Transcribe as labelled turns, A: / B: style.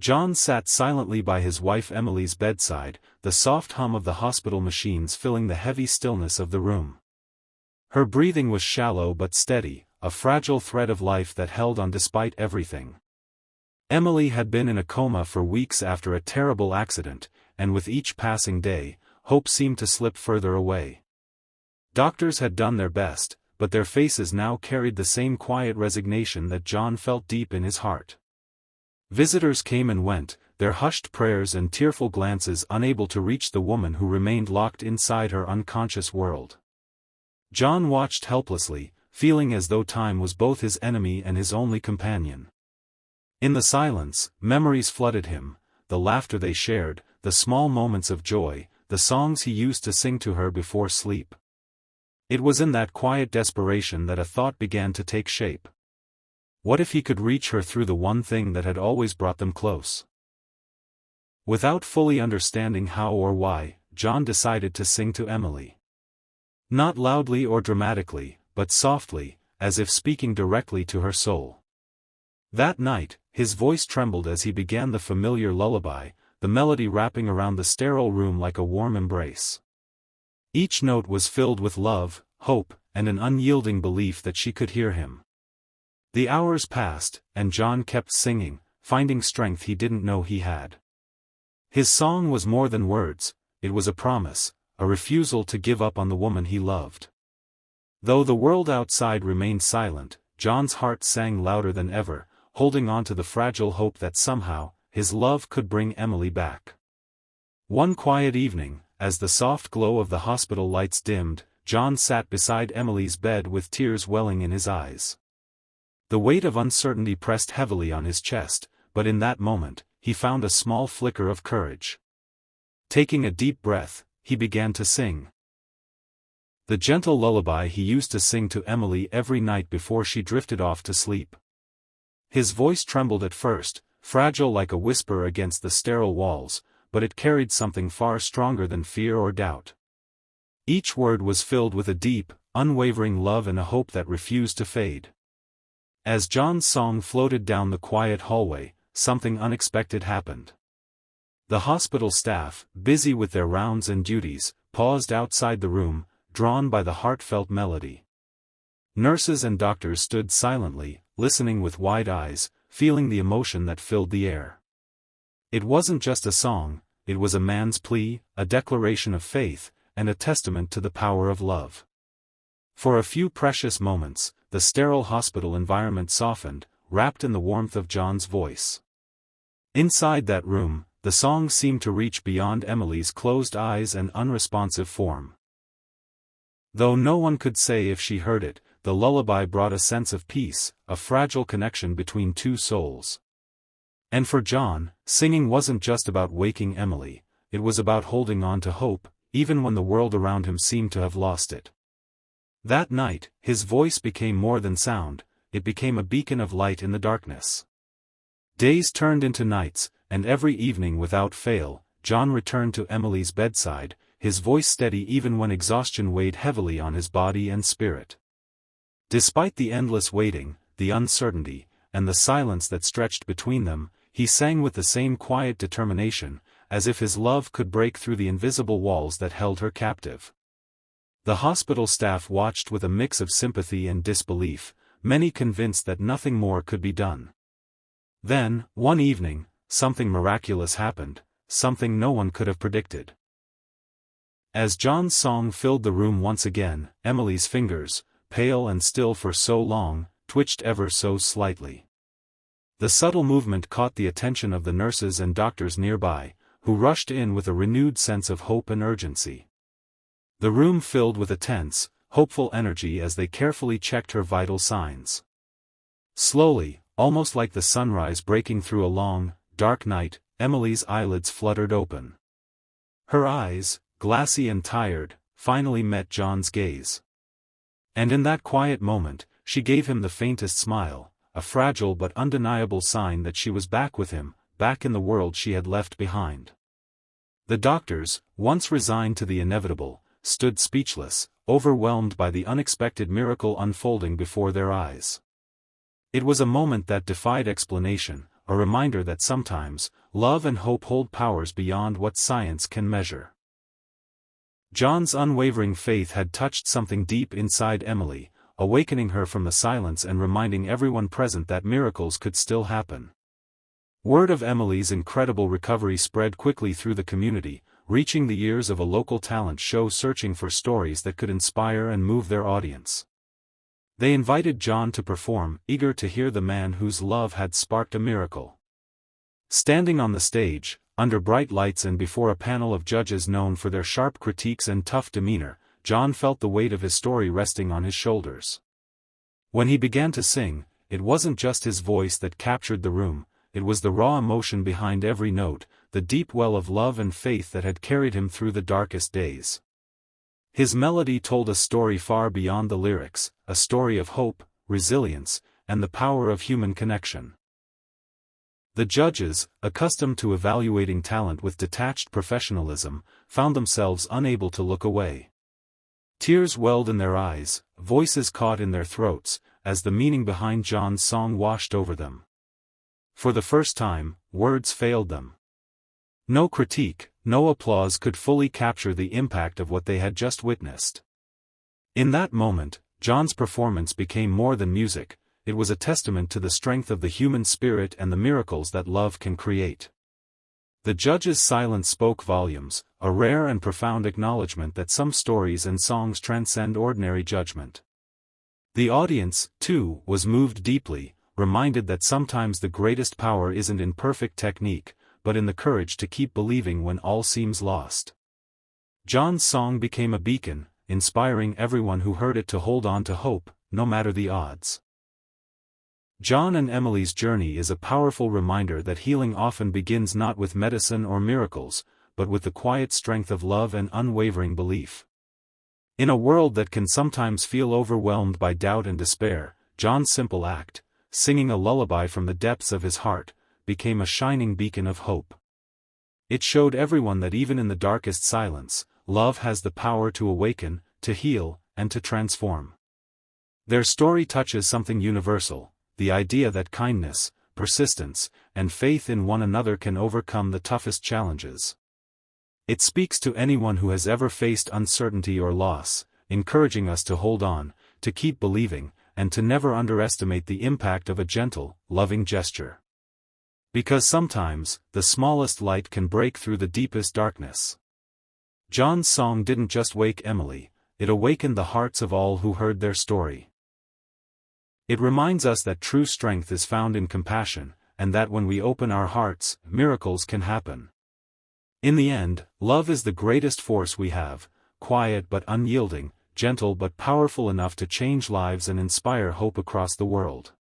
A: John sat silently by his wife Emily's bedside, the soft hum of the hospital machines filling the heavy stillness of the room. Her breathing was shallow but steady, a fragile thread of life that held on despite everything. Emily had been in a coma for weeks after a terrible accident, and with each passing day, hope seemed to slip further away. Doctors had done their best, but their faces now carried the same quiet resignation that John felt deep in his heart. Visitors came and went, their hushed prayers and tearful glances unable to reach the woman who remained locked inside her unconscious world. John watched helplessly, feeling as though time was both his enemy and his only companion. In the silence, memories flooded him, the laughter they shared, the small moments of joy, the songs he used to sing to her before sleep. It was in that quiet desperation that a thought began to take shape. What if he could reach her through the one thing that had always brought them close? Without fully understanding how or why, John decided to sing to Emily. Not loudly or dramatically, but softly, as if speaking directly to her soul. That night, his voice trembled as he began the familiar lullaby, the melody wrapping around the sterile room like a warm embrace. Each note was filled with love, hope, and an unyielding belief that she could hear him. The hours passed, and John kept singing, finding strength he didn't know he had. His song was more than words, it was a promise, a refusal to give up on the woman he loved. Though the world outside remained silent, John's heart sang louder than ever, holding on to the fragile hope that somehow, his love could bring Emily back. One quiet evening, as the soft glow of the hospital lights dimmed, John sat beside Emily's bed with tears welling in his eyes. The weight of uncertainty pressed heavily on his chest, but in that moment, he found a small flicker of courage. Taking a deep breath, he began to sing. The gentle lullaby he used to sing to Emily every night before she drifted off to sleep. His voice trembled at first, fragile like a whisper against the sterile walls, but it carried something far stronger than fear or doubt. Each word was filled with a deep, unwavering love and a hope that refused to fade. As John's song floated down the quiet hallway, something unexpected happened. The hospital staff, busy with their rounds and duties, paused outside the room, drawn by the heartfelt melody. Nurses and doctors stood silently, listening with wide eyes, feeling the emotion that filled the air. It wasn't just a song, it was a man's plea, a declaration of faith, and a testament to the power of love. For a few precious moments, the sterile hospital environment softened, wrapped in the warmth of John's voice. Inside that room, the song seemed to reach beyond Emily's closed eyes and unresponsive form. Though no one could say if she heard it, the lullaby brought a sense of peace, a fragile connection between two souls. And for John, singing wasn't just about waking Emily, it was about holding on to hope, even when the world around him seemed to have lost it. That night, his voice became more than sound, it became a beacon of light in the darkness. Days turned into nights, and every evening without fail, John returned to Emily's bedside, his voice steady even when exhaustion weighed heavily on his body and spirit. Despite the endless waiting, the uncertainty, and the silence that stretched between them, he sang with the same quiet determination, as if his love could break through the invisible walls that held her captive. The hospital staff watched with a mix of sympathy and disbelief, many convinced that nothing more could be done. Then, one evening, something miraculous happened, something no one could have predicted. As John's song filled the room once again, Emily's fingers, pale and still for so long, twitched ever so slightly. The subtle movement caught the attention of the nurses and doctors nearby, who rushed in with a renewed sense of hope and urgency. The room filled with a tense, hopeful energy as they carefully checked her vital signs. Slowly, almost like the sunrise breaking through a long, dark night, Emily's eyelids fluttered open. Her eyes, glassy and tired, finally met John's gaze. And in that quiet moment, she gave him the faintest smile, a fragile but undeniable sign that she was back with him, back in the world she had left behind. The doctors, once resigned to the inevitable, stood speechless, overwhelmed by the unexpected miracle unfolding before their eyes. It was a moment that defied explanation, a reminder that sometimes, love and hope hold powers beyond what science can measure. John's unwavering faith had touched something deep inside Emily, awakening her from the silence and reminding everyone present that miracles could still happen. Word of Emily's incredible recovery spread quickly through the community, reaching the ears of a local talent show searching for stories that could inspire and move their audience. They invited John to perform, eager to hear the man whose love had sparked a miracle. Standing on the stage, under bright lights and before a panel of judges known for their sharp critiques and tough demeanor, John felt the weight of his story resting on his shoulders. When he began to sing, it wasn't just his voice that captured the room, it was the raw emotion behind every note, the deep well of love and faith that had carried him through the darkest days. His melody told a story far beyond the lyrics, a story of hope, resilience, and the power of human connection. The judges, accustomed to evaluating talent with detached professionalism, found themselves unable to look away. Tears welled in their eyes, voices caught in their throats, as the meaning behind John's song washed over them. For the first time, words failed them. No critique, no applause could fully capture the impact of what they had just witnessed. In that moment, John's performance became more than music, it was a testament to the strength of the human spirit and the miracles that love can create. The judge's silence spoke volumes, a rare and profound acknowledgement that some stories and songs transcend ordinary judgment. The audience, too, was moved deeply, reminded that sometimes the greatest power isn't in perfect technique, but in the courage to keep believing when all seems lost. John's song became a beacon, inspiring everyone who heard it to hold on to hope, no matter the odds. John and Emily's journey is a powerful reminder that healing often begins not with medicine or miracles, but with the quiet strength of love and unwavering belief. In a world that can sometimes feel overwhelmed by doubt and despair, John's simple act, singing a lullaby from the depths of his heart, became a shining beacon of hope. It showed everyone that even in the darkest silence, love has the power to awaken, to heal, and to transform. Their story touches something universal, the idea that kindness, persistence, and faith in one another can overcome the toughest challenges. It speaks to anyone who has ever faced uncertainty or loss, encouraging us to hold on, to keep believing, and to never underestimate the impact of a gentle, loving gesture. Because sometimes, the smallest light can break through the deepest darkness. John's song didn't just wake Emily, it awakened the hearts of all who heard their story. It reminds us that true strength is found in compassion, and that when we open our hearts, miracles can happen. In the end, love is the greatest force we have, quiet but unyielding, gentle but powerful enough to change lives and inspire hope across the world.